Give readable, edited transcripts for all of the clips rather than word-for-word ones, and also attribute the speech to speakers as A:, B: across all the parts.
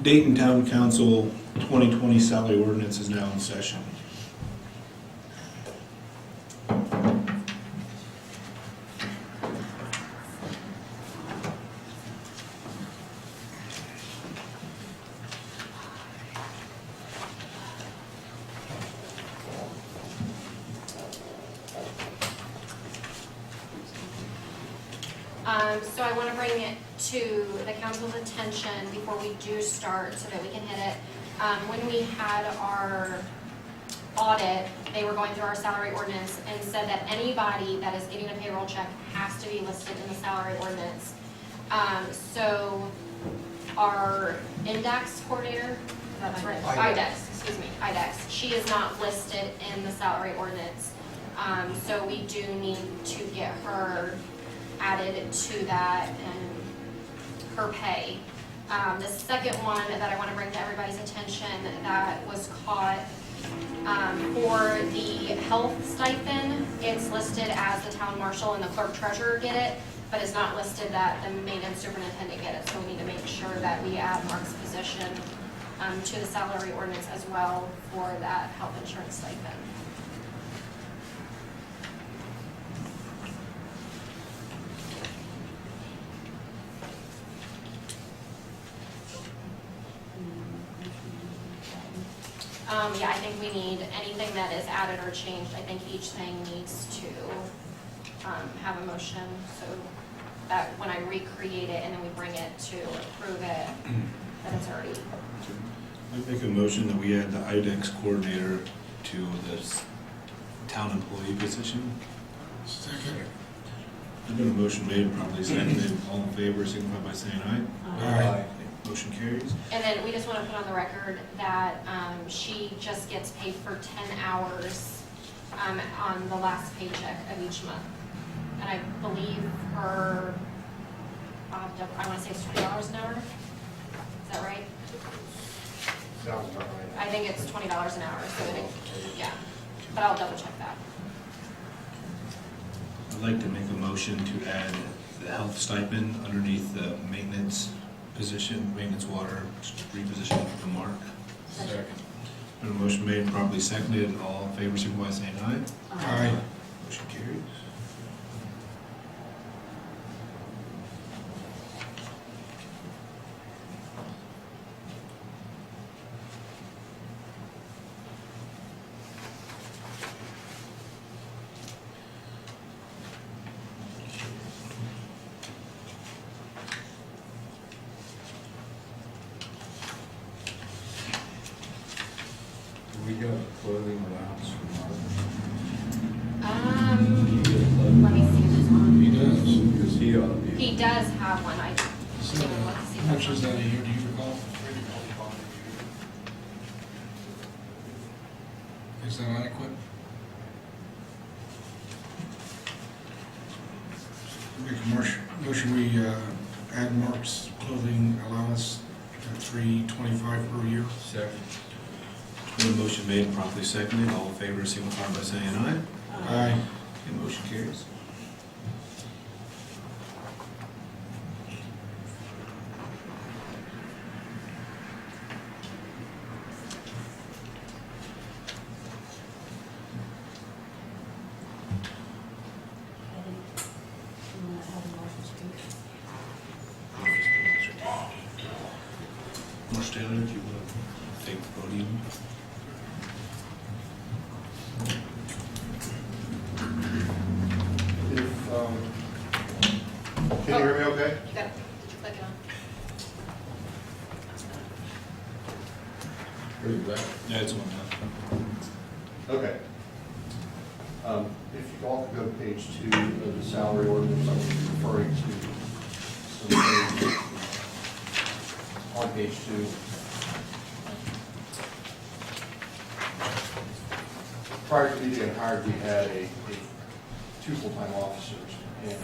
A: Dayton Town Council 2020 salary ordinance is now in session.
B: So I want to bring it to the council's attention before we do start so that we can hit it. When we had our audit, they were going through our salary ordinance and said that anybody that is getting a payroll check has to be listed in the salary ordinance. So our index coordinator, that's right, IDEX, excuse me, IDEX, she is not listed in the salary ordinance. So we do need to get her added to that and her pay. The second one that I want to bring to everybody's attention that was caught for the health stipend, it's listed as the town marshal and the clerk treasurer get it, but it's not listed that the maintenance superintendent get it. So we need to make sure that we add Mark's position to the salary ordinance as well for that health insurance stipend. Yeah, I think we need anything that is added or changed. I think each thing needs to have a motion so that when I recreate it and then we bring it to approve it, that it's already.
A: I make a motion that we add the IDEX coordinator to this town employee position.
C: Second.
A: There's been a motion made, probably seconded. All in favor, signify by saying aye.
C: Aye.
A: Motion carries.
B: And then we just want to put on the record that she just gets paid for 10 hours on the last paycheck of each month. And I believe her, I want to say it's $20 an hour. Is that right?
C: Sounds about right.
B: I think it's $20 an hour, so it, yeah, but I'll double check that.
A: I'd like to make a motion to add the health stipend underneath the maintenance position, maintenance water, reposition for Mark.
C: Second.
A: Been a motion made, properly seconded. All in favor, signify by saying aye.
C: Aye.
A: Motion carries.
C: We got a clothing allowance for Mark.
B: Let me see this one.
C: He does, because he ought to be.
B: He does have one, I
D: So,
B: let's see.
D: how much is that a year, do you recall? Is that adequate? Make a motion, we add Mark's clothing allowance at $325 per year.
C: Second.
A: Been a motion made, properly seconded. All in favor, signify by saying aye.
D: Aye.
A: Okay, motion carries. Mark Taylor, if you want to take the podium.
E: Can you hear me okay?
B: You got it. Did you click it on?
C: Pretty bad.
A: Yeah, it's one time.
E: Okay. If you all could go to page 2 of the salary ordinance, I'm referring to some things on page 2. Prior to me getting hired, we had two full-time officers, and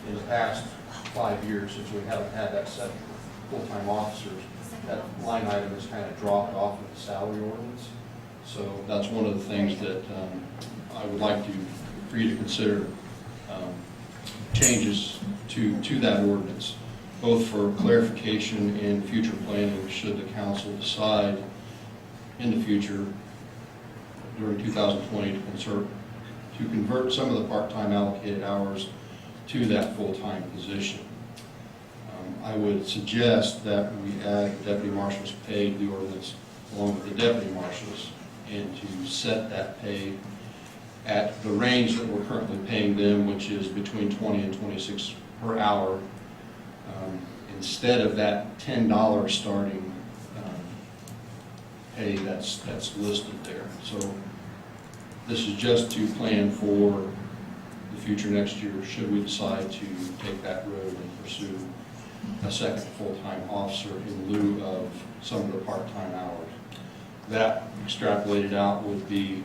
E: in the past 5 years, since we haven't had that set full-time officers, that line item has kind of dropped off of the salary ordinance. So that's one of the things that I would like for you to consider changes to that ordinance. both for clarification and future planning, should the council decide in the future during 2020 to convert some of the part-time allocated hours to that full-time position. I would suggest that we add the deputy marshal's pay to the ordinance along with the deputy marshals, and to set that pay at the range that we're currently paying them, which is between 20 and 26 per hour, instead of that $10 starting pay that's listed there. So this is just to plan for the future next year, should we decide to take that road and pursue a second full-time officer in lieu of some of the part-time hours. That extrapolated out would be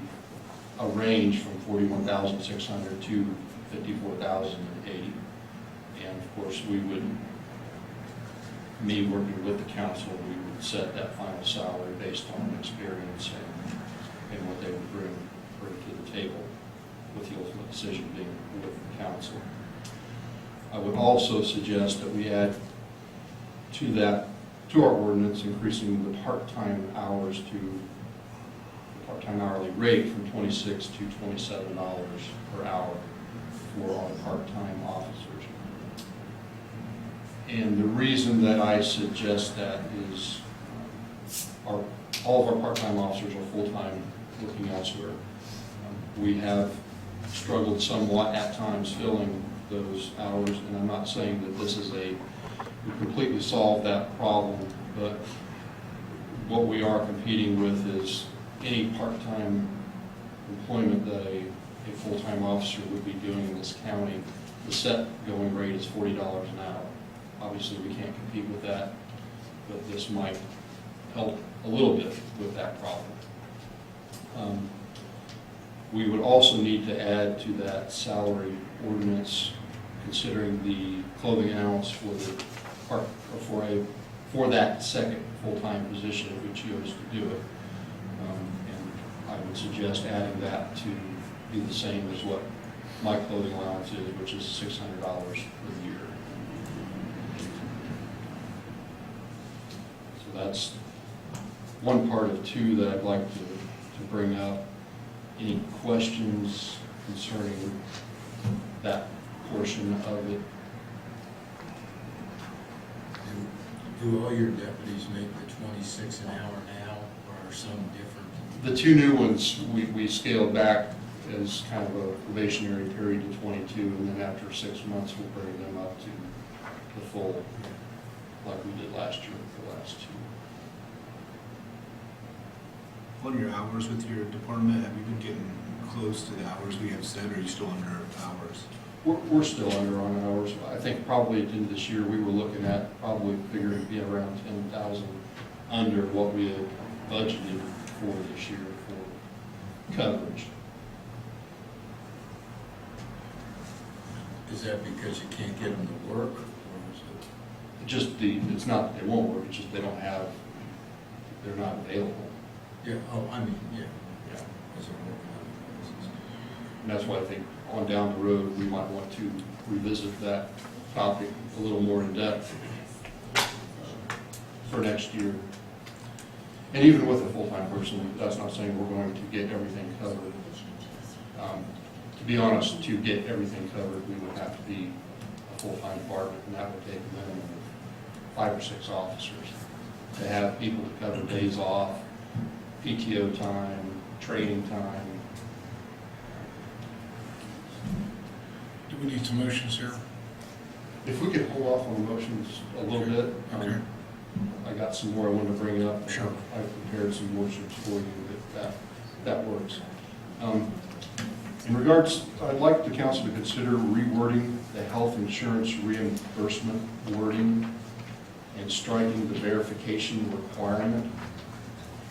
E: a range from 41,600 to 54,080. And of course, we would, me working with the council, we would set that final salary based on experience and what they would bring to the table, with the ultimate decision being with the council. I would also suggest that we add to our ordinance, increasing the part-time hours to the part-time hourly rate from $26 to $27 per hour for our part-time officers. And the reason that I suggest that is all of our part-time officers are full-time looking elsewhere. We have struggled somewhat at times filling those hours, and I'm not saying that this is we completely solve that problem, but what we are competing with is any part-time employment that a full-time officer would be doing in this county. The set going rate is $40 an hour. Obviously, we can't compete with that, but this might help a little bit with that problem. We would also need to add to that salary ordinance, considering the clothing allowance for that second full-time position if we choose to do it. And I would suggest adding that to be the same as what my clothing allowance is, which is $600 per year. So that's one part of two that I'd like to bring up. Any questions concerning that portion of it?
C: Do all your deputies make the 26 an hour now, or are some different?
E: The two new ones, we scaled back as kind of a probationary period to 22, and then after 6 months, we'll bring them up to the full, like we did last year with the last two.
A: On your hours with your department, have you been getting close to the hours we have set, or are you still under hours?
E: We're still under on hours. I think probably at the end of this year, we were looking at probably figuring to be around 10,000 under what we had budgeted for this year for coverage.
C: Is that because you can't get them to work, or is it?
E: It's not that they won't work, it's just they're not available.
C: Yeah, oh, I mean, yeah.
E: Yeah.
C: As a work.
E: And that's why I think on down the road, we might want to revisit that topic a little more in depth for next year. And even with a full-time person, that's not saying we're going to get everything covered. To be honest, to get everything covered, we would have to be a full-time department, and that would take a minimum of 5 or 6 officers to have people to cover days off, PTO time, training time.
D: Do we need some motions here?
E: If we could hold off on the motions a little bit.
D: Okay.
E: I got some more I wanted to bring up.
D: Sure.
E: I prepared some motions for you that works. In regards, I'd like the council to consider rewording the health insurance reimbursement wording and striking the verification requirement.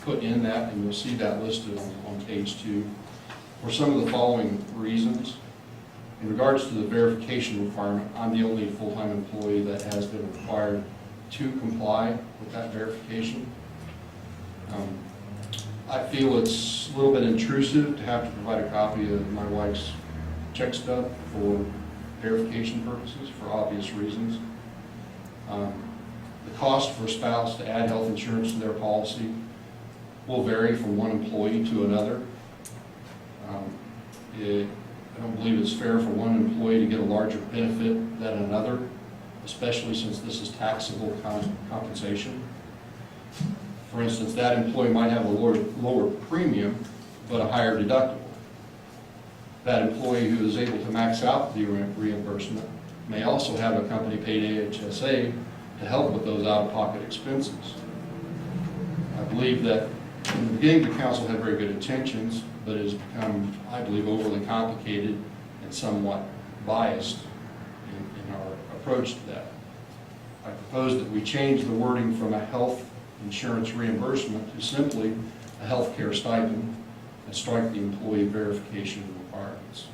E: Put in that, and you'll see that listed on page 2, for some of the following reasons. In regards to the verification requirement, I'm the only full-time employee that has been required to comply with that verification. I feel it's a little bit intrusive to have to provide a copy of my wife's check stub for verification purposes, for obvious reasons. The cost for a spouse to add health insurance to their policy will vary from one employee to another. I don't believe it's fair for one employee to get a larger benefit than another, especially since this is taxable compensation. For instance, that employee might have a lower premium, but a higher deductible. That employee who is able to max out the reimbursement may also have a company-paid AHSA to help with those out-of-pocket expenses. I believe that in the beginning, the council had very good intentions, but it has become, I believe, overly complicated and somewhat biased in our approach to that. I propose that we change the wording from a health insurance reimbursement to simply a health care stipend and strike the employee verification requirements.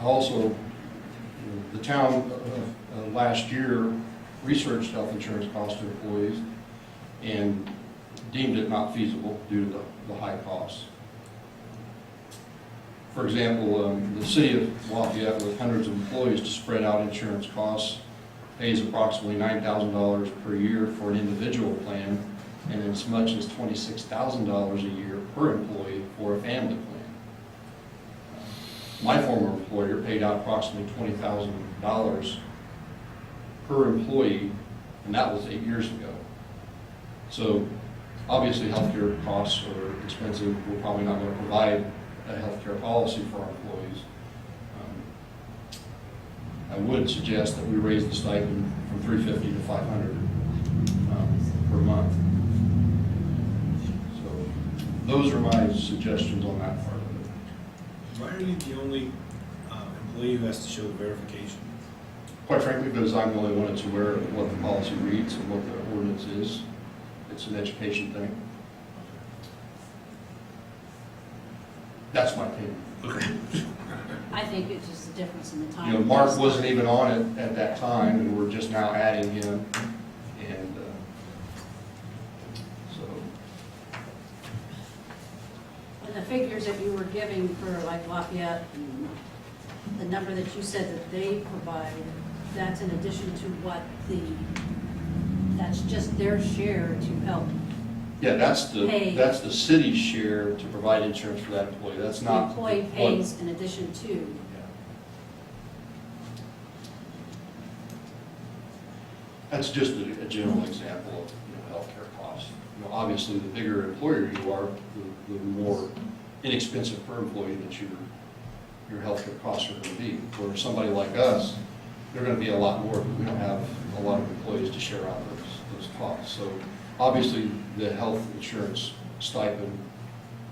E: Also, the town last year researched health insurance costs to employees and deemed it not feasible due to the high costs. For example, the city of Lafayette, with hundreds of employees to spread out insurance costs, pays approximately $9,000 per year for an individual plan and as much as $26,000 a year per employee for a family plan. My former employer paid out approximately $20,000 per employee, and that was 8 years ago. So obviously healthcare costs are expensive. We're probably not going to provide a healthcare policy for our employees. I would suggest that we raise the stipend from $350 to $500 per month. So those are my suggestions on that part of it.
A: Why are you the only employee who has to show the verification?
E: Quite frankly, because I'm the only one that's aware of what the policy reads and what the ordinance is. It's an education thing. That's my opinion.
A: Okay.
F: I think it's just a difference in the time.
E: You know, Mark wasn't even on it at that time, and we're just now adding him, and so.
F: And the figures that you were giving for like Lafayette, and the number that you said that they provide, that's in addition to what that's just their share to help.
E: Yeah, that's
F: Pay.
E: the city's share to provide insurance for that employee. That's
F: The
E: not.
F: employee
E: what-
F: pays in addition to.
E: Yeah. That's just a general example of, healthcare costs. Obviously, the bigger employer you are, the more inexpensive per employee that your healthcare costs are going to be. For somebody like us, they're going to be a lot more because we don't have a lot of employees to share out those costs. So obviously, the health insurance stipend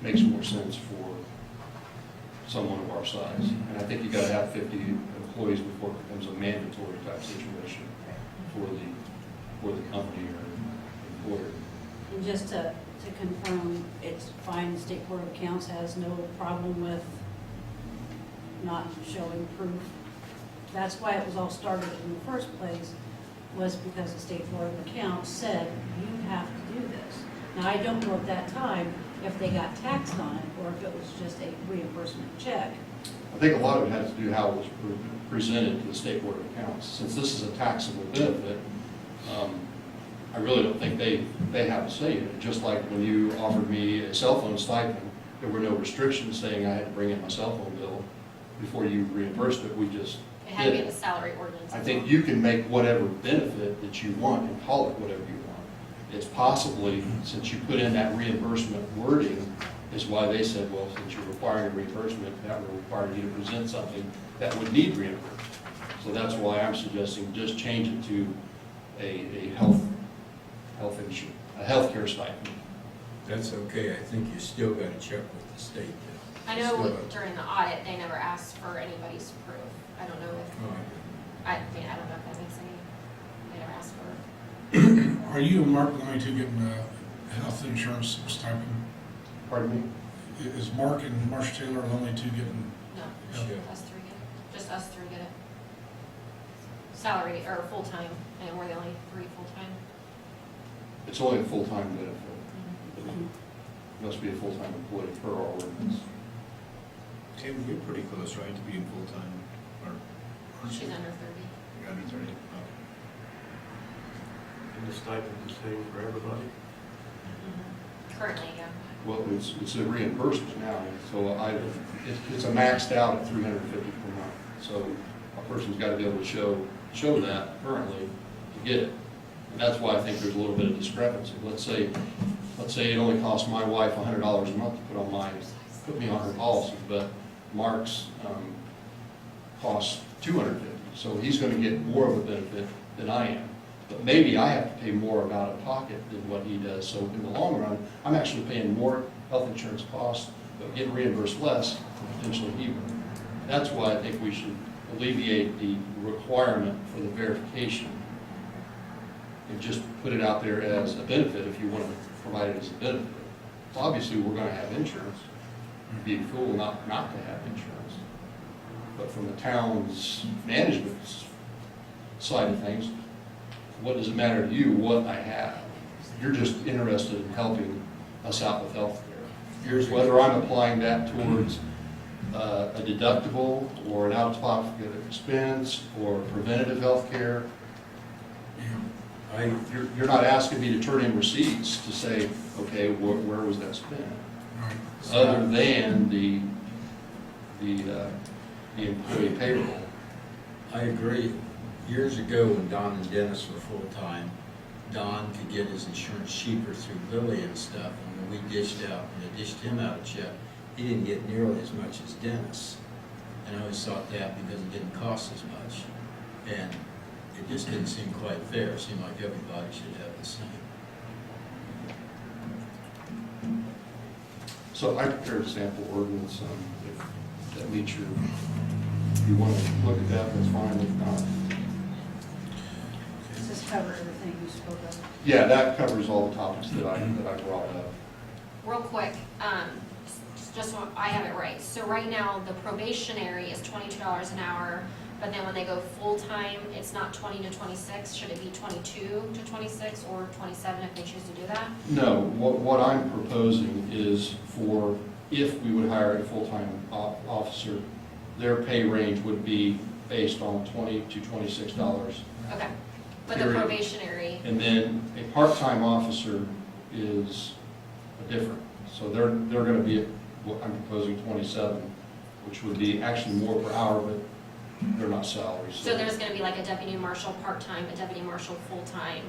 E: makes more sense for someone of our size. And I think you got to have 50 employees before it becomes a mandatory type situation for the company or employer.
F: And just to confirm, it's fine, the State Board of Accounts has no problem with not showing proof. That's why it was all started in the first place, was because the State Board of Accounts said, you have to do this. Now, I don't know at that time if they got taxed on it or if it was just a reimbursement check.
E: I think a lot of it has to do how it was presented to the State Board of Accounts. Since this is a taxable benefit, I really don't think they have a say in it. Just like when you offered me a cell phone stipend, there were no restrictions saying I had to bring in my cell phone bill before you reimbursed it. We just
B: It had to be
E: did
B: in the
E: it.
B: salary ordinance.
E: I think you can make whatever benefit that you want and call it whatever you want. It's possibly, since you put in that reimbursement wording, is why they said, well, since you're requiring a reimbursement, that would require you to present something that would need reimbursement. So that's why I'm suggesting just change it to a healthcare stipend.
C: That's okay, I think you still gotta check with the state.
B: I know during the audit, they never asked for anybody's proof. I don't know if,
C: Oh,
B: I don't know if that makes any, they never asked for.
D: Are you and Mark going to get a health insurance stipend?
E: Pardon me?
D: Is Mark and Marcia Taylor the only two getting?
B: No,
C: Yeah.
B: us three get it. Just us three get it. Salary, or full-time, and we're the only three full-time.
E: It's only a full-time benefit. It must be a full-time employee per our ordinance.
A: Tim, you're pretty close, right, to being full-time, or
B: She's under 30.
A: You're under 30? Okay.
G: And the stipend is the same for everybody?
B: Currently, yeah.
E: Well, it's a reimbursement now, so it's a maxed out at $350 per month. So a person's got to be able to show that currently to get it. And that's why I think there's a little bit of discrepancy. Let's say it only costs my wife $100 a month to put me on her policy, but Mark's costs $250. So he's going to get more of a benefit than I am. But maybe I have to pay more out of pocket than what he does. So in the long run, I'm actually paying more health insurance costs, but getting reimbursed less than potentially he would. That's why I think we should alleviate the requirement for the verification and just put it out there as a benefit if you want to provide it as a benefit. So obviously, we're going to have insurance. It'd be a fool not to have insurance. But from the town's management side of things, what does it matter to you what I have? You're just interested in helping us out with health care. Whether I'm applying that towards a deductible or an out-of-pocket expense or preventative health care, you're not asking me to turn in receipts to say, okay, where was that spent?
D: Right.
E: Other than the employee payroll.
C: I agree. Years ago, when Don and Dennis were full-time, Don could get his insurance cheaper through Lilly and stuff, and when we dished him out a check, he didn't get nearly as much as Dennis. And I always thought that because it didn't cost as much. And it just didn't seem quite fair. It seemed like everybody should have the same.
E: So I prepared a sample ordinance, if that meets your, if you want to look at that, that's fine, if not.
F: Does this cover everything you spoke of?
E: Yeah, that covers all the topics that I brought up.
B: Real quick, just so I have it right. So right now, the probationary is $22 an hour, but then when they go full-time, it's not 20 to 26. Should it be 22 to 26 or 27 if they choose to do that?
E: No, what I'm proposing is if we would hire a full-time officer, their pay range would be based on $20 to $26.
B: Okay. But the
E: Period.
B: probationary,
E: And then a part-time officer is different. So they're going to be, what I'm proposing 27, which would be actually more per hour, but they're not salaries.
B: so there's gonna be like a deputy marshal part-time, a deputy marshal full-time.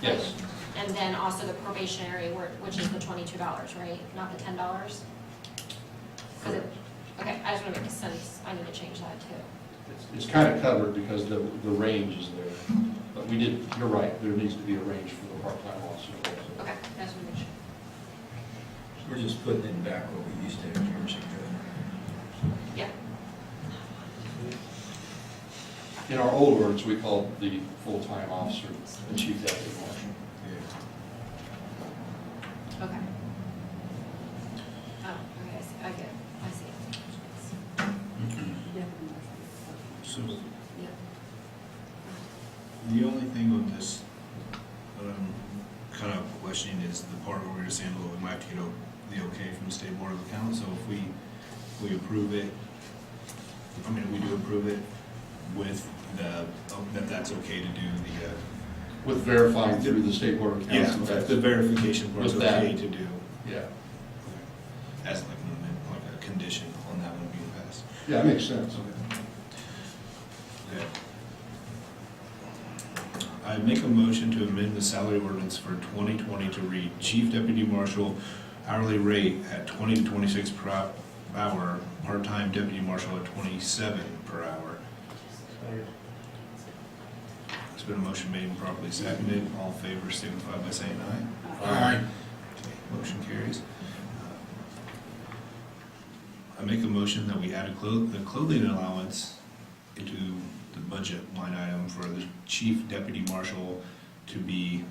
E: Yes.
B: And then also the probationary, which is the $22, right? Not the $10? 'Cause okay, I just wanna make sense. I need to change that too.
E: It's kind of covered because the range is there. But you're right, there needs to be a range for the part-time officer also.
B: Okay, that's what I make sure.
C: We're just putting it back what we used to have years ago.
B: Yeah.
E: In our old words, we called the full-time officer the chief deputy marshal.
B: Okay. Oh, okay, I see, I get it, I see it.
A: So
B: Yeah.
A: the only thing on this that I'm kind of questioning is the part where we're just saying, well, we might have to get the okay from the State Board of Accounts. So if we approve it, I mean, we do approve it with that's okay to do the,
E: With verifying through the State Board of Accounts.
A: yeah, the verification part is
E: With that.
A: okay to do.
E: Yeah.
A: As like a condition on that one being passed.
E: Yeah, it makes sense.
A: Okay. I make a motion to amend the salary ordinance for 2020 to read Chief Deputy Marshal hourly rate at 20 to 26 per hour, part-time Deputy Marshal at 27 per hour. There's been a motion made and properly seconded. All in favor signify by saying aye.
D: Aye.
A: Okay, motion carries. I make a motion that we add the clothing allowance into the budget line item for the chief deputy marshal to be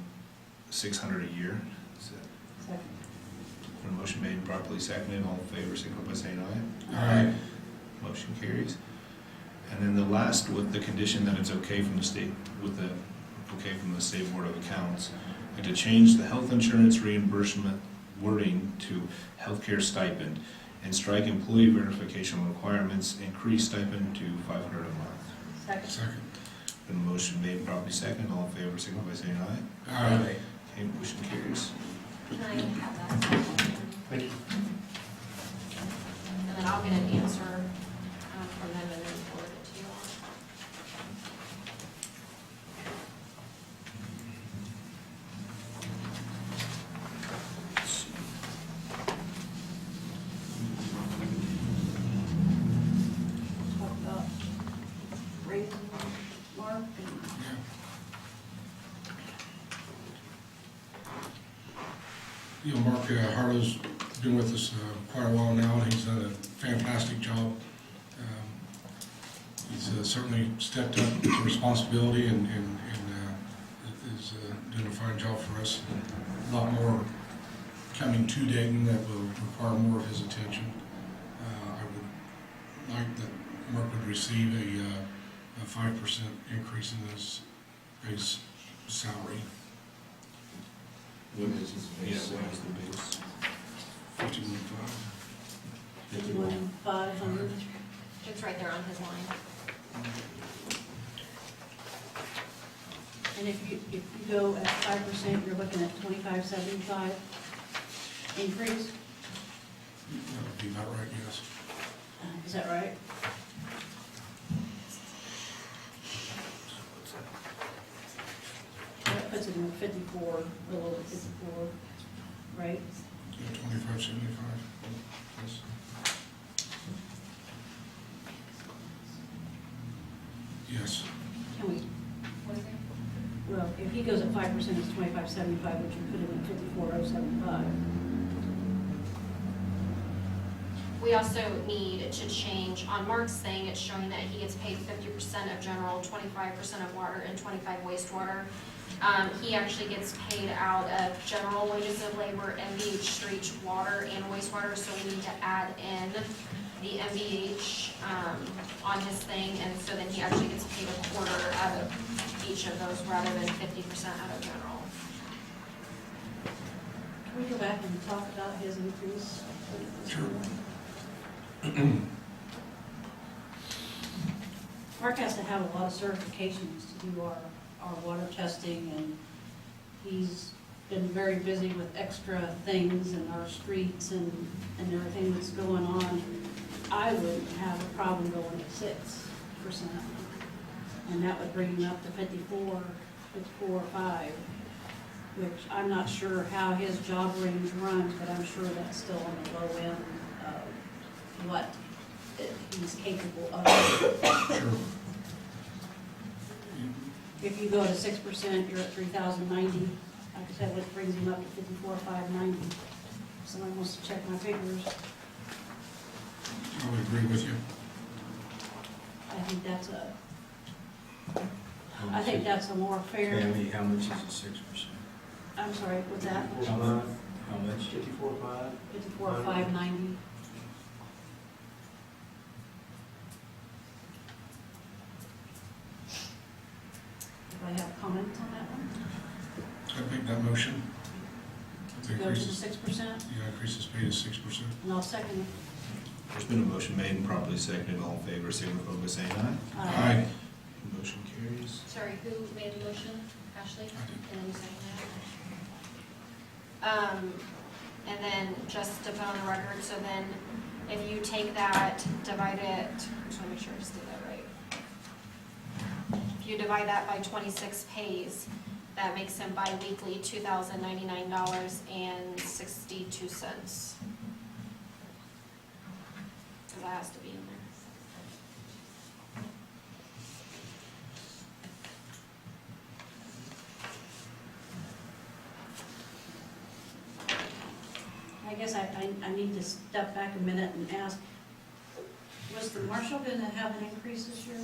A: $600 a year.
F: Second.
A: A motion made and properly seconded. All in favor signify by saying aye.
D: Aye.
A: Motion carries. And then the last, with the condition that it's okay from the state, okay from the State Board of Accounts, and to change the health insurance reimbursement wording to healthcare stipend and strike employee verification requirements, increase stipend to $500 a month.
D: Second.
A: Been a motion made, properly second, all in favor, signify by saying aye.
D: Aye.
A: Okay, motion carries.
B: Can I have that?
E: Thank you.
B: And then I'll get an answer from them and then forward it to you all.
F: Talk about raising Mark and
D: Yeah. You know, Mark Harlow's been with us quite a while now, and he's done a fantastic job. He's certainly stepped up to responsibility and is doing a fine job for us. A lot more coming to Dayton that will require more of his attention. I would like that Mark would receive a 5% increase in his base salary,
C: What is his
A: Yeah,
C: base
A: what is
C: salary?
A: the base?
D: 51.5.
F: 51,500.
B: It's right there on his line.
F: And if you go at 5%, you're looking at 2575 increase.
D: That would be about right, yes.
F: Is that right? That puts it in 54, a little over 54, right?
D: Yeah, 25.75. Yes. Yes.
F: Can we,
B: What is it?
F: well, if he goes at 5%, it's 2575, which would put him at 54,075.
B: We also need to change, on Mark's thing, it's showing that he gets paid 50% of general, 25% of water, and 25 wastewater. He actually gets paid out of general wages of labor, MVH, street, water, and wastewater, so we need to add in the MVH on his thing, and so then he actually gets paid a quarter out of each of those rather than 50% out of general.
F: Can we go back and talk about his increase?
D: Sure.
F: Mark has to have a lot of certifications to do our water testing, and he's been very busy with extra things in our streets and everything that's going on. I wouldn't have a problem going at 6%, and that would bring him up to 54 or 5, which I'm not sure how his job range runs, but I'm sure that's still on the low end of what he's capable of.
D: Sure.
F: If you go to 6%, you're at 3,090. Like I said, which brings him up to 54,590. Someone wants to check my figures.
D: I would agree with you.
F: I think that's
C: How much is-
F: a more fair.
C: Tammy, how much is it, 6%?
F: I'm sorry, what's that?
C: How much? How much?
G: 54.5?
F: 54,590. Do I have comments on that one?
D: I'd make that motion.
F: To go to the
D: Increases,
F: 6%,
D: yeah, increases pay to 6%.
F: and I'll second it.
A: There's been a motion made and properly seconded, all in favor, signify by saying aye.
D: Aye.
A: Motion carries.
B: Sorry, who made the motion? Ashley?
D: I did.
B: And then you seconded it? And then just to put on the record, so then if you take that, divide it, I just want to make sure I just did that right. If you divide that by 26 pays, that makes him bi-weekly $2,099.62. Because that has to be in there.
F: I guess I need to step back a minute and ask, was the marshal going to have an increase this year?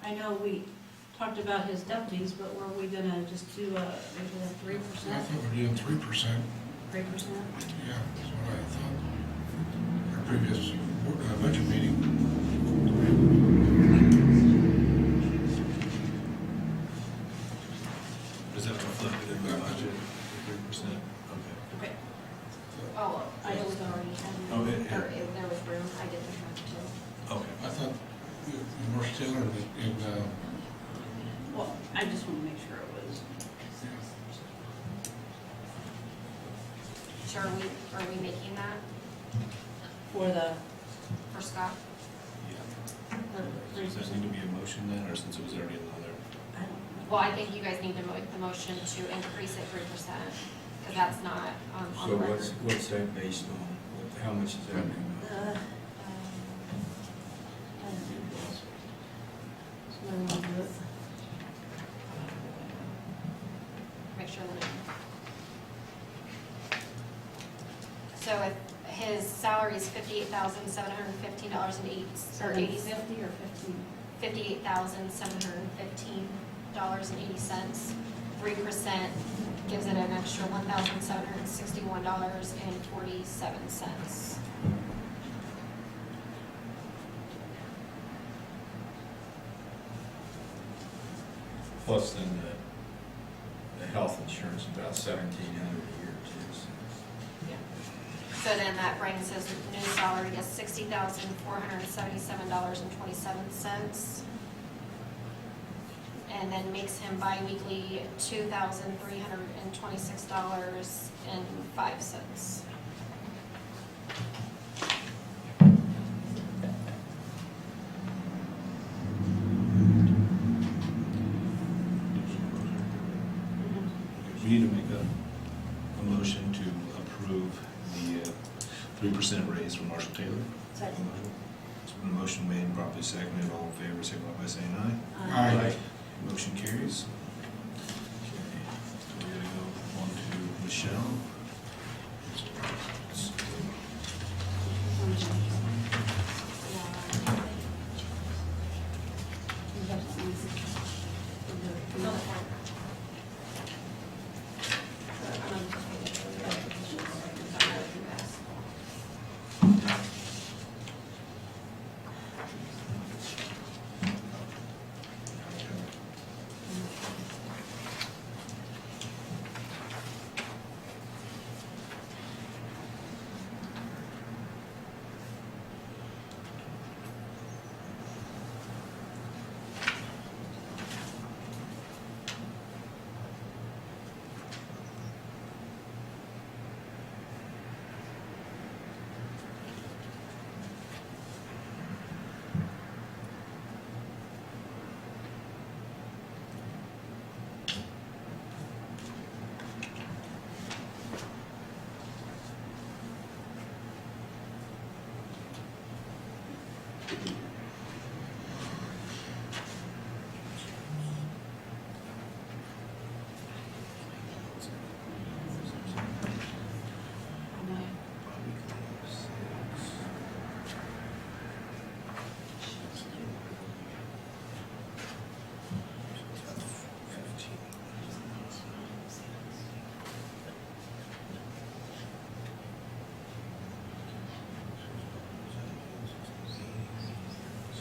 F: I know we talked about his deputies, but were we going to just do a 3%?
D: I thought we were doing 3%.
F: 3%?
D: Yeah, that's what I thought. Our previous budget meeting.
A: Is that reflected in the budget, 3%? Okay.
F: Okay. Oh, I know we've already had,
A: Okay, yeah.
B: there was room, I did the math too.
A: Okay.
D: I thought the marshal Taylor, and,
F: Well, I just want to make sure it was,
B: So are we making that
F: for the,
B: for Scott?
A: Yeah.
F: the
A: Does that need to be a motion then, or since it was already in the other?
F: I don't know.
B: Well, I think you guys need to make the motion to increase it 3%, because that's not on
C: So
B: the record.
C: what's that based on? How much is that?
F: I don't know. Somebody want to do it?
B: Make sure that. So if his salary is $58,715.80, or 80
F: $750 or 15?
B: $58,715.80. 3% gives it an extra $1,761.47.
C: Plus then the health insurance, about 1,700 a year too.
B: So then that brings his new salary to $60,477.27. And then makes him bi-weekly $2,326.05.
A: We need to make a motion to approve the 3% raise for Marshall Taylor.
F: Second.
A: It's been a motion made and properly seconded. All in favor, signify by saying aye.
D: Aye.
A: Motion carries. Okay, so we're gonna go on to Michelle.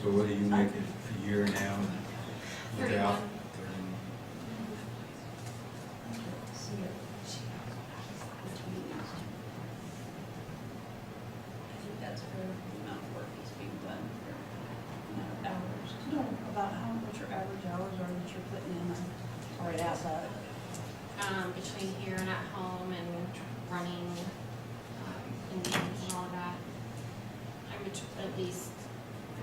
C: So what do you make it a year now without?
B: 31.
F: I think that's for the amount of work that's being done for hours. No, about what your average hours are that you're putting in. I already asked that.
B: Between here and at home and running and meetings and all of that, I'm at least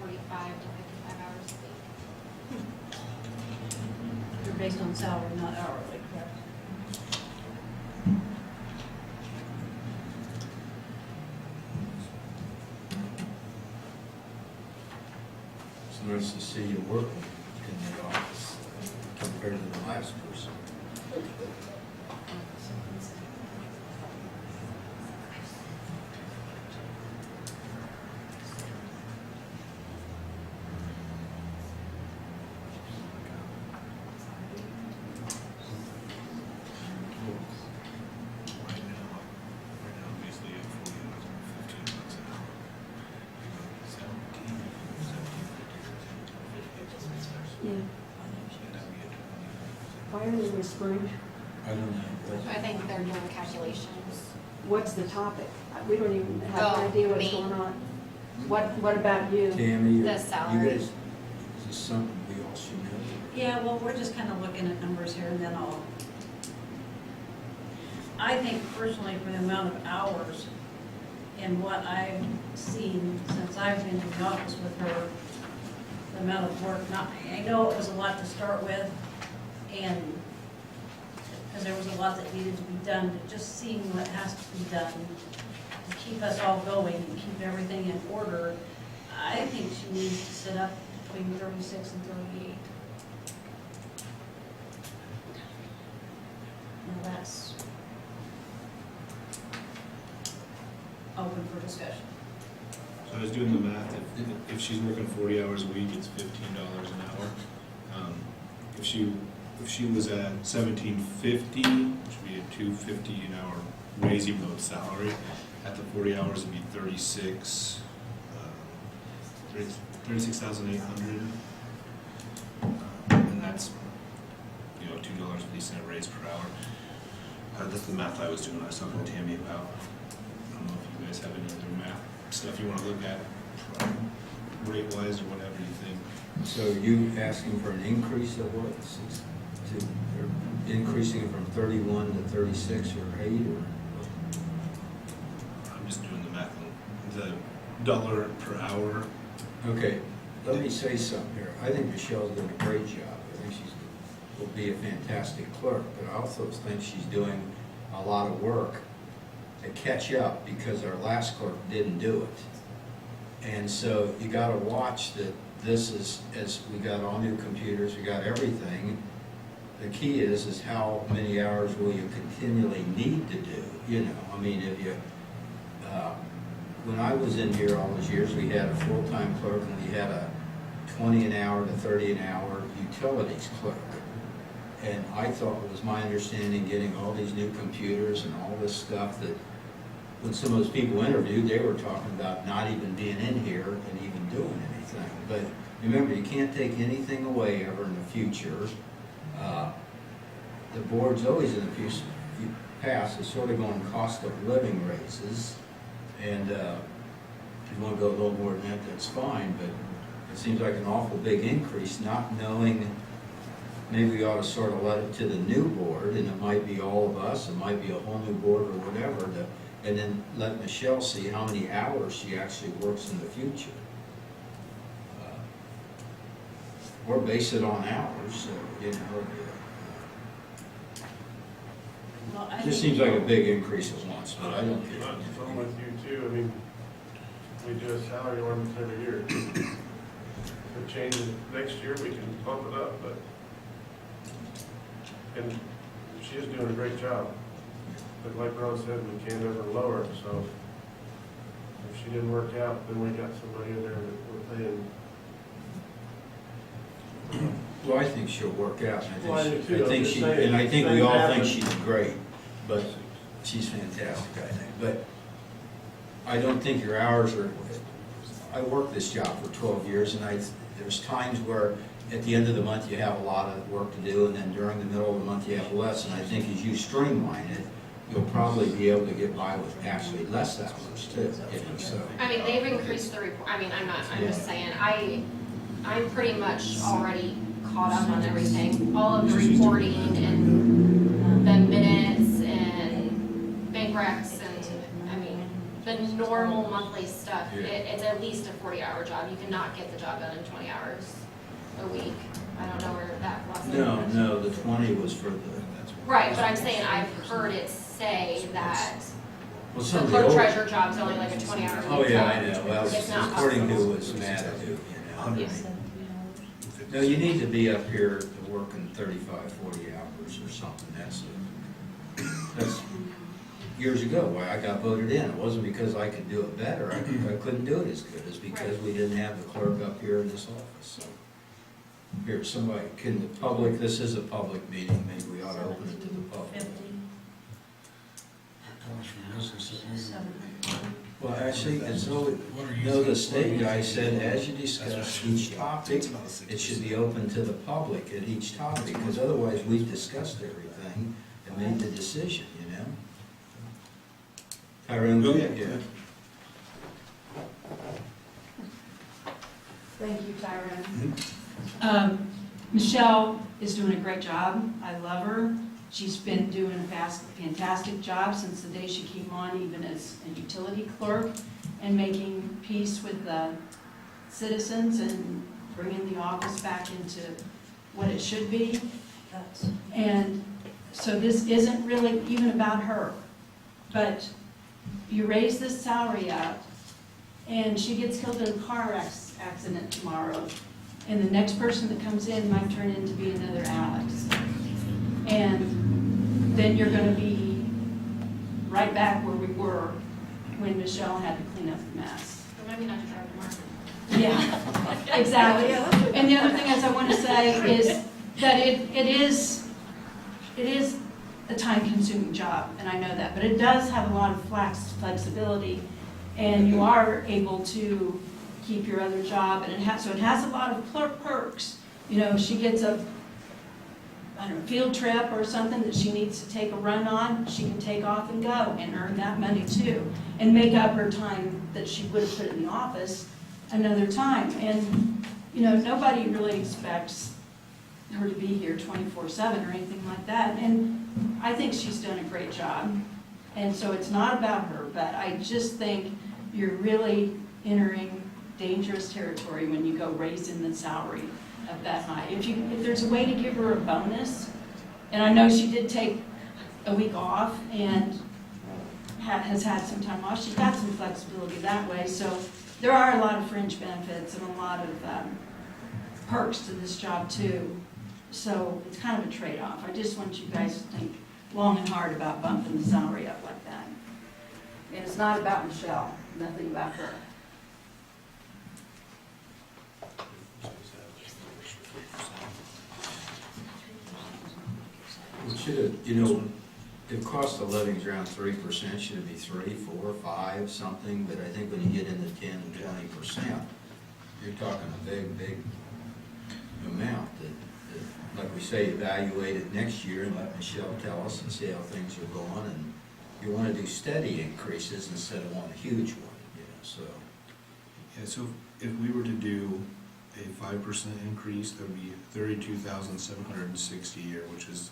B: 45 to 55 hours a week.
F: You're based on salary, not hourly, correct?
C: It's nice to see you working in the office compared to the last person.
A: Right now, basically at 40 hours or 15 bucks an hour. You go 17, 17.50.
H: Yeah,
A: And that'd be a 20.
H: why are they whispering?
C: I don't know.
B: I think they're doing calculations.
H: What's the topic? We don't even have an
B: Oh,
H: idea what's
B: me.
H: going on. What about you?
C: Tammy,
B: The
C: you
B: salary.
C: guys, Is this something we all should know?
F: Yeah, well, we're just kind of looking at numbers here and then I think personally for the amount of hours and what I've seen since I've been in the office with her, the amount of work, I know it was a lot to start with, and, because there was a lot that needed to be done, but just seeing what has to be done to keep us all going and keep everything in order, I think she needs to sit up between 36 and 38. Now that's open for discussion.
A: So I was doing the math, if she's working 40 hours a week, it's $15 an hour. If she was at 1750, which would be a $250 an hour raise, even though it's salary, at the 40 hours it'd be 36,800. And that's, $2.50 raise per hour. That's the math I was doing. I was talking to Tammy about. I don't know if you guys have any other math stuff you want to look at, rate-wise or whatever you think.
C: So you asking for an increase of what, or increasing it from 31 to 36 or 8, or?
A: I'm just doing the math on the dollar per hour.
C: Okay, let me say something here. I think Michelle's doing a great job. I think will be a fantastic clerk, but I also think she's doing a lot of work to catch up because our last clerk didn't do it. And so you gotta watch that this is, as we got all new computers, we got everything. The key is how many hours will you continually need to do, you know? I mean, if you, when I was in here all those years, we had a full-time clerk and we had a 20 an hour to 30 an hour utilities clerk. And I thought, it was my understanding, getting all these new computers and all this stuff, that when some of those people interviewed, they were talking about not even being in here and even doing anything. But remember, you can't take anything away ever in the future. The board's always in the past is sort of going cost of living raises. And if you want to go a little more than that, that's fine. But it seems like an awful big increase, not knowing. Maybe we ought to sort of let it to the new board, and it might be all of us, it might be a whole new board or whatever, and then let Michelle see how many hours she actually works in the future. Or base it on hours, so, you know.
F: Well, I
C: It just
F: think-
C: seems like a big increase at once, but I don't care.
G: I'm with you too, I mean, we do a salary ordinance every year. If it changes next year, we can bump it up, but, and she is doing a great job. But like Ron said, we can't ever lower it, so if she didn't work out, then we got somebody in there that we're paying.
C: Well, I think she'll work out, and
G: Well, I do too. I'm just
C: she,
G: saying,
C: and I think we
G: things
C: all think
G: happen.
C: she's great, but she's fantastic, I think. But I don't think your hours are, I worked this job for 12 years, and there's times where at the end of the month you have a lot of work to do, and then during the middle of the month you have less, and I think as you streamline it, you'll probably be able to get by with actually less hours too, you know, so.
B: I mean, they've increased the report, I mean, I'm just saying, I'm pretty much already caught up on everything. All of the reporting and the minutes and bank recs and, I mean, the normal monthly stuff.
C: Yeah.
B: It's at least a 40-hour job. You cannot get the job done in 20 hours a week. I don't know where that philosophy is.
C: No, the 20 was for the.
B: Right, but I'm saying I've heard it say that
C: Well,
B: the
C: some of the
B: clerk
C: old.
B: treasurer job's only like a 20-hour week.
C: Oh, yeah, I
B: job.
C: know, well,
B: It's not
C: according to
B: possible.
C: what's Matt do, you know.
B: Yes.
C: No, you need to be up here working 35, 40 hours or something, that's years ago, why I got voted in. It wasn't because I could do it better, I couldn't do it as good, it's because
B: Right.
C: we didn't have the clerk up here in this office, so. Here, somebody, can the public, this is a public meeting, maybe we ought to open it to the public.
F: 50,
C: Well, actually, it's so,
D: What are you
C: no, the
D: thinking?
C: state guy said, as you discuss each topic, it should be open to the public at each topic, because otherwise we've discussed everything and made the decision, you know? Tyrone, go ahead. Yeah.
H: Thank you, Tyrone.
F: Michelle is doing a great job. I love her. She's been doing a fantastic job since the day she came on, even as a utility clerk, and making peace with the citizens and bringing the office back into what it should be. And so this isn't really even about her. But you raise this salary up, and she gets killed in a car accident tomorrow, and the next person that comes in might turn into be another Alex. And then you're gonna be right back where we were when Michelle had to clean up the mess.
B: Or maybe not to drive tomorrow.
F: Yeah, exactly. And the other thing is I want to say is that it is a time-consuming job, and I know that, but it does have a lot of flexibility, and you are able to keep your other job, and it has a lot of perks. You know, she gets a, I don't know, field trip or something that she needs to take a run on, she can take off and go and earn that money too, and make up her time that she would have put in the office another time. And, you know, nobody really expects her to be here 24/7 or anything like that. And I think she's done a great job. And so it's not about her, but I just think you're really entering dangerous territory when you go raising the salary of that high. If there's a way to give her a bonus, and I know she did take a week off and has had some time off, she's got some flexibility that way. So there are a lot of fringe benefits and a lot of perks to this job too. So it's kind of a trade-off. I just want you guys to think long and hard about bumping the salary up like that. And it's not about Michelle, nothing about her.
C: It should have, you know, the cost of living is around 3%, should it be 3, 4, 5, something? But I think when you get into 10 and 20%, you're talking a big, big amount that, like we say, evaluate it next year and let Michelle tell us and see how things are going. And you want to do steady increases instead of one huge one, you know, so.
A: Yeah, so if we were to do a 5% increase, that would be $32,760 a year, which is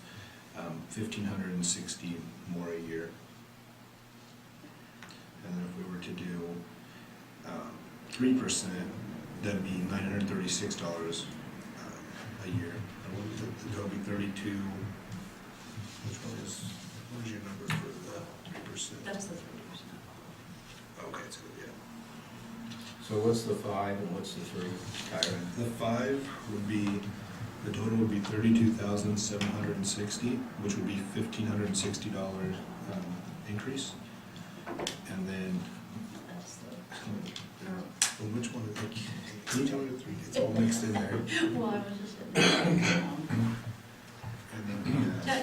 A: $1,560 more a year. And then if we were to do 3%, that'd be $936 a year. That would be 32. What is your number for the 3%?
F: That's the 3%.
A: Okay, it's good, yeah.
C: So what's the 5 and what's the 3, Kyron?
A: The 5 would be, the total would be $32,760, which would be $1,560 increase. And then, well, which one? Can you tell me the 3? It's all mixed in there.
F: Well, I was just.
A: And then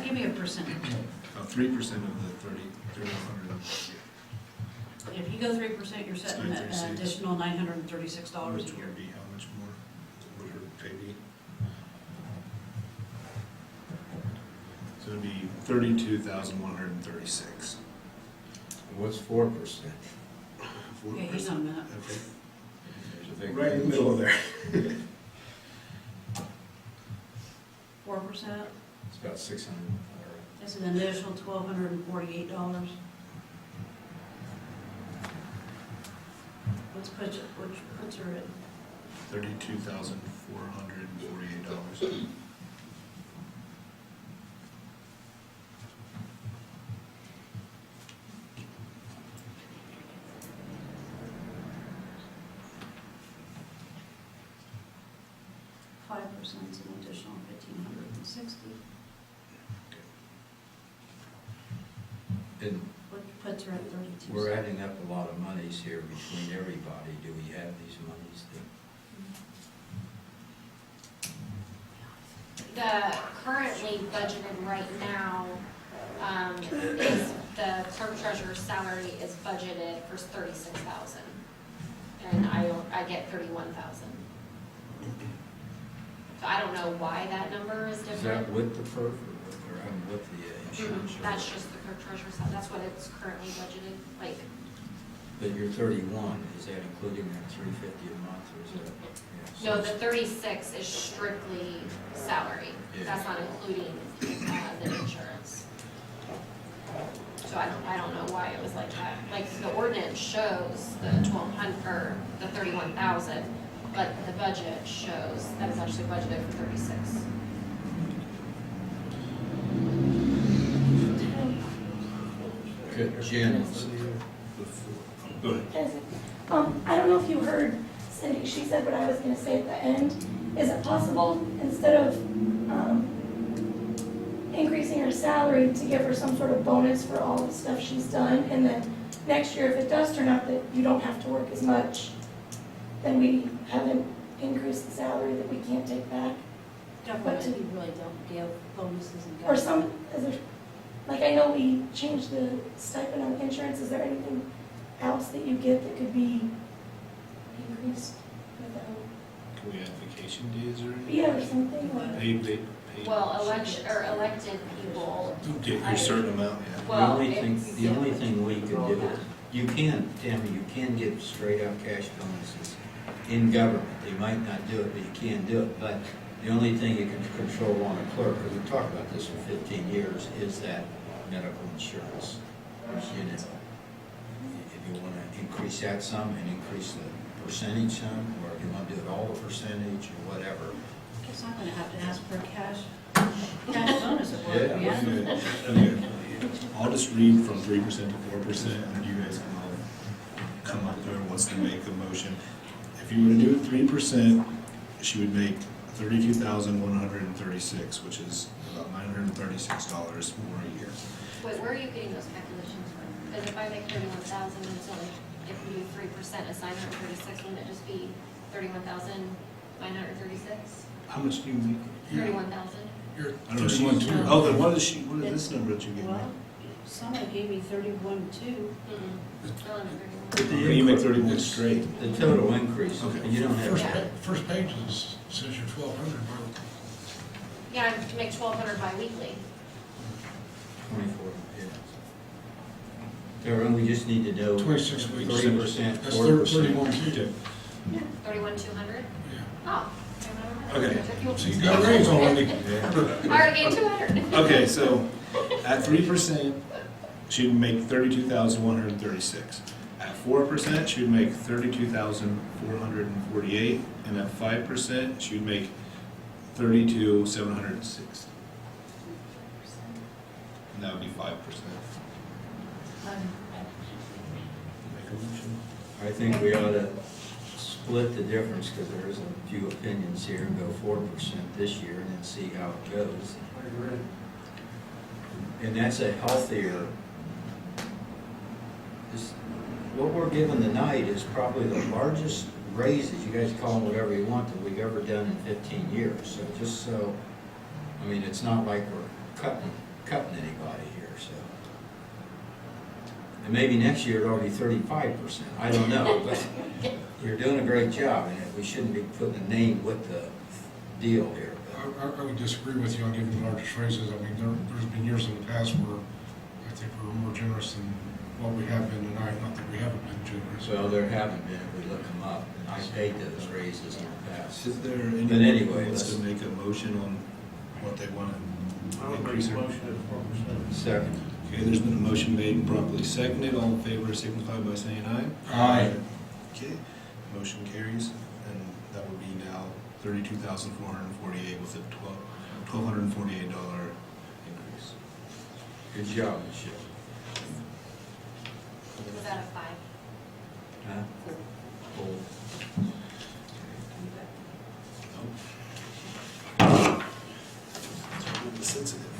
F: Give me a percentage.
A: 3% of the 3,100.
F: If you go 3%, you're setting an additional $936
A: Which
F: a year.
A: would be how much more would her pay be? So it'd be $32,136.
C: What's 4%?
A: 4%.
F: Yeah, he's on that.
A: Okay.
C: There's a big
A: Right in the middle of there.
F: 4%,
C: It's about 600.
F: that's an additional $1,248. Which puts her at
A: $32,448.
F: is an additional $1,560.
C: And
F: Which puts her at 32.
C: we're adding up a lot of monies here between everybody. Do we have these monies that?
B: The currently budgeted right now, is the clerk treasurer's salary is budgeted for 36,000. And I get 31,000. So I don't know why that number is
C: Is
B: different.
C: that with the perf or with the insurance?
B: That's just the clerk treasurer's salary, that's what it's currently budgeted, like,
C: But you're 31, is that including that 350 a month or is that? Yeah,
B: No, the 36 is strictly salary.
C: Yeah.
B: That's not including the insurance. So I don't know why it was like that. Like, the ordinance shows the 1,200, or the 31,000, but the budget shows that it's actually budgeted for 36.
C: Good, Jen.
A: Go ahead.
I: I don't know if you heard Cindy, she said what I was gonna say at the end. Is it possible, instead of increasing her salary, to give her some sort of bonus for all the stuff she's done? And then next year, if it does turn out that you don't have to work as much, then we haven't increased the salary that we can't take back?
F: Government, you really don't give bonuses and.
I: Or some, is there, like, I know we changed the stipend on insurance, is there anything else that you get that could be increased without?
A: Can we add vacation days or anything?
I: Yeah, or something, like,
A: Paid.
B: Well, elected people,
A: You'll get your certain amount, yeah.
C: The
B: well,
C: only
B: it's.
C: thing, the only thing we could do, you can, Tammy, you can give straight out cash bonuses in government. They might not do it, but you can do it. But the only thing you can control on a clerk, because we've talked about this for 15 years, is that medical insurance. You know, if you want to increase that some and increase the percentage some, or if you want to do it all the percentage or whatever.
F: Guess I'm gonna have to ask for a cash bonus at work,
C: Yeah.
F: yeah?
A: Okay. I'll just read from 3% to 4%, and you guys can all come up there, wants to make a motion. If you were to do 3%, she would make $32,136, which is about $936 more a year.
B: Wait, where are you getting those calculations from? Because if I make 31,000, and it's only, if we do 3%, it's 936, wouldn't it just be 31,936?
A: How much do you make?
B: 31,000?
D: You're
A: I don't know,
D: 31
A: she,
D: too.
A: oh, then what is she, what is this number that you gave me?
F: Well, someone gave me 31.2.
A: You make 31 straight.
C: The total increase,
A: Okay.
C: you don't have.
D: First page says you're 1,200,
B: Yeah, I make 1,200 bi-weekly.
C: 24, yeah. Everyone, we just need to know.
D: 26 weeks.
C: 3%,
D: That's
C: 4%.
D: 31 too.
B: 31,200?
A: Yeah.
B: Oh.
A: Okay.
D: So you got a raise already.
B: I already gained 200.
A: Okay, so at 3%, she would make 32,136. At 4%, she would make 32,448, and at 5%, she would make 32,706. And that would be 5%. Make a motion.
C: I think we ought to split the difference, because there is a few opinions here, and go 4% this year, and then see how it goes.
G: I agree.
C: And that's a healthier, what we're giving tonight is probably the largest raises, you guys call them whatever you want, that we've ever done in 15 years. So just so, I mean, it's not like we're cutting anybody here, so. And maybe next year it'll be 35%, I don't know, but you're doing a great job, and we shouldn't be putting a name with the deal here.
D: I would disagree with you on giving the largest raises. I mean, there's been years in the past where I think we were more generous than what we have been tonight, not that we haven't been generous.
C: Well, there haven't been, if we look them up, and I paid those raises in the past.
A: Is there
C: But
A: anyone
C: anyway,
A: who wants to
C: let's-
A: make a motion on what they want
G: I
A: to
G: would make
A: increase
G: a
A: her?
G: motion at 4%.
C: Second.
A: Okay, there's been a motion made and properly seconded. All in favor signify by saying aye.
D: Aye.
A: Okay, motion carries, and that would be now 32,448 with a $1,248 increase.
C: Good job, Michelle.
B: Was that a 5?
C: Huh? Cool.
A: It's really sensitive.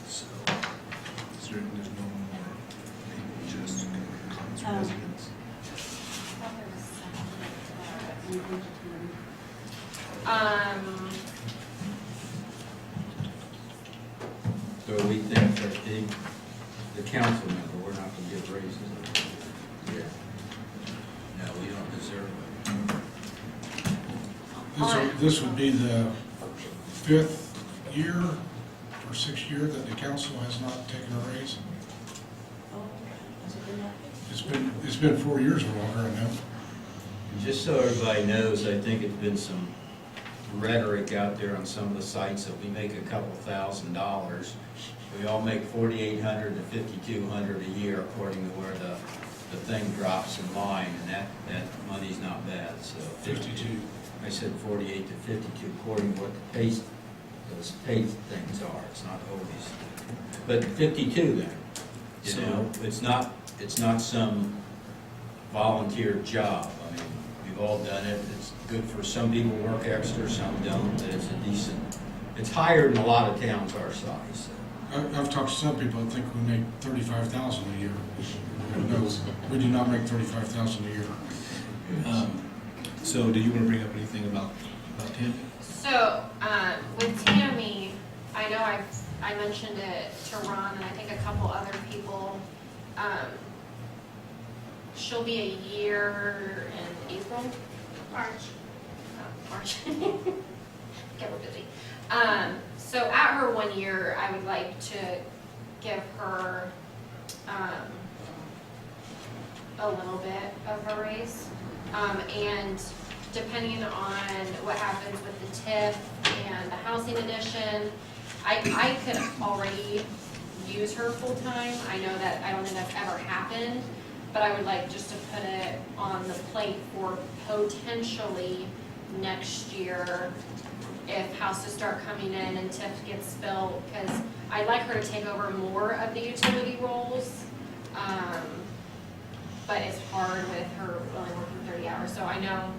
A: So, there's no more, maybe just comments from residents.
C: So we think that the council member, we're not gonna give raises. Yeah. No, we don't deserve it.
D: This would be the 5th year or 6th year that the council has not taken a raise.
F: Oh, has it been that?
D: It's been 4 years or longer, I know.
C: And just so everybody knows, I think it's been some rhetoric out there on some of the sites that we make a couple $1,000s. We all make $4,800 to $5,200 a year according to where the thing drops in line, and that money's not bad, so.
D: 52.
C: I said 48 to 52 according to what the pay, those pay things are. It's not always, but 52 then. You know, it's not some volunteer job. I mean, we've all done it. It's good for some people work extra, some don't, but it's a decent, it's higher than a lot of towns our size, so.
D: I've talked to some people that think we make 35,000 a year. No, we do not make 35,000 a year.
A: So do you want to bring up anything about Tammy?
B: So, with Tammy, I know I mentioned it to Ron and I think a couple other people. She'll be a year in April, March. Get her busy. So at her 1 year, I would like to give her, a little bit of a raise. And depending on what happens with the TIF and the housing addition, I could already use her full-time. I know that, I don't think that's ever happened, but I would like just to put it on the plate for potentially next year if houses start coming in and TIF gets built, because I'd like her to take over more of the utility roles. But it's hard with her only working 30 hours, so I know,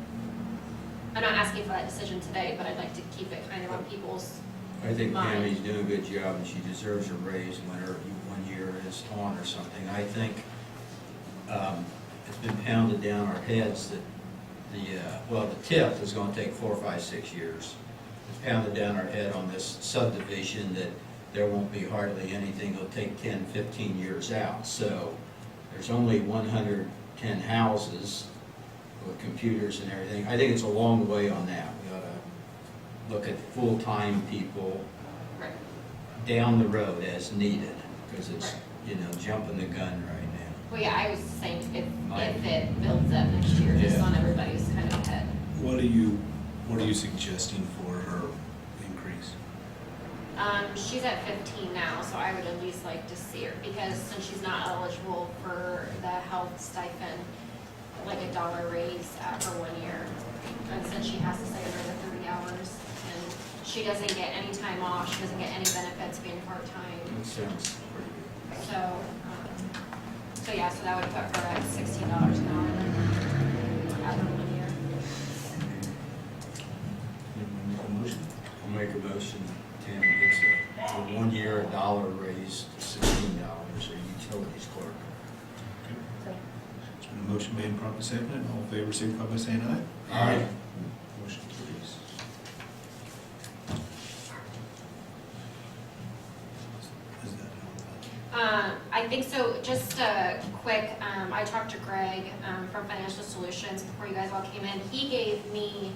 B: I'm not asking for that decision today, but I'd like to keep it kind of on people's
C: I think
B: mind.
C: Tammy's doing a good job and she deserves a raise when her 1 year is on or something. I think it's been pounded down our heads that the TIF is going to take 4, 5, 6 years. It's pounded down our head on this subdivision that there won't be hardly anything. It'll take 10, 15 years out. So there's only 110 houses with computers and everything. I think it's a long way on that. We ought to look at full-time people
B: Right.
C: down the road as needed, because it's, you know, jumping the gun right now.
B: Well, yeah, I was saying if it builds up next year, just
C: Yeah.
B: on everybody's kind of head.
A: What are you suggesting for her increase?
B: She's at 15 now, so I would at least like to see her, because since she's not eligible for the health stipend, like $1 raise at her 1 year. And since she has to stay another 30 hours, and she doesn't get any time off, she doesn't get any benefits being part-time.
C: That sounds pretty good.
B: So yeah, so that would put her at $16 an hour then, at her 1 year.
A: Anyone make a motion?
C: I'll make a motion, Tammy gets a 1 year $1 raise to $16, a utilities clerk.
A: There's been a motion made and properly seconded. All in favor, signify by saying aye.
D: Aye.
A: Motion carries. Is that
B: I think so, just quick, I talked to Greg from Financial Solutions before you guys all came in. He gave me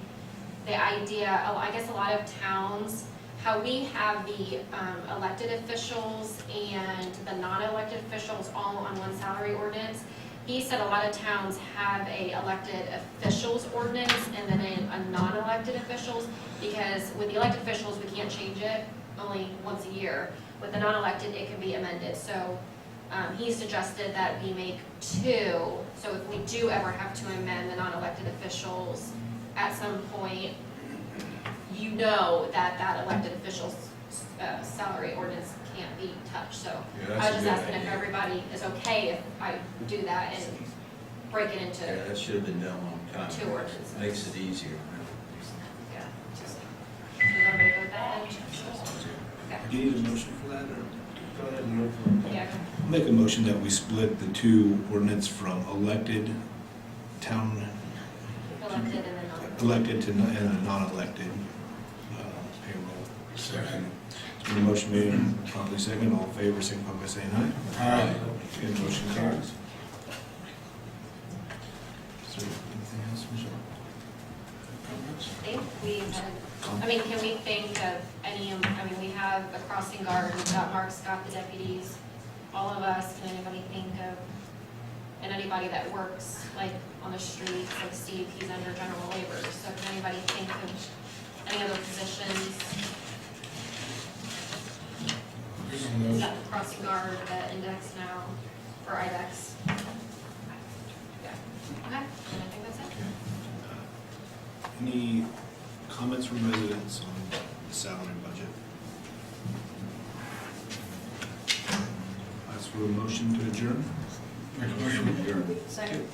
B: the idea, I guess a lot of towns, how we have the elected officials and the non-elected officials all on one salary ordinance. He said a lot of towns have a elected officials ordinance and then a non-elected officials, because with the elected officials, we can't change it only once a year. With the non-elected, it can be amended. So he suggested that we make 2, so if we do ever have to amend the non-elected officials at some point, you know that elected officials' salary ordinance can't be touched. So
C: Yeah,
B: I
C: that's
B: was
C: a
B: just
C: good
B: asking if
C: idea.
B: everybody is okay if I do that and break it into,
C: Yeah, that should have been done a long time
B: Two
C: ago.
B: ordinances.
C: Makes it easier.
B: yeah, just, is everybody good with that? Okay.
A: Do you need a motion for that, or?
G: Go ahead and move on.
B: Yeah,
A: I'll make a motion that we split the 2 ordinance from elected town,
B: elected and then non.
A: elected to and non-elected payroll.
D: Second.
A: There's been a motion made and properly seconded. All in favor, signify by saying aye.
D: Aye.
A: Okay, motion carries. Is there anything else, Michelle?
B: I think we had, I mean, can we think of any, we have the crossing guard, we've got Mark Scott, the deputies, all of us, can anybody think of And anybody that works like on the streets, like Steve, he's under general labor, so if anybody think of any other positions,
D: Good on
B: is
D: those.
B: that the crossing guard, the index now, or IDEX? Yeah, okay, and I think that's it.
A: Any comments from residents on the salary budget? Ask for a motion to adjourn.
D: Make a motion.
F: Second.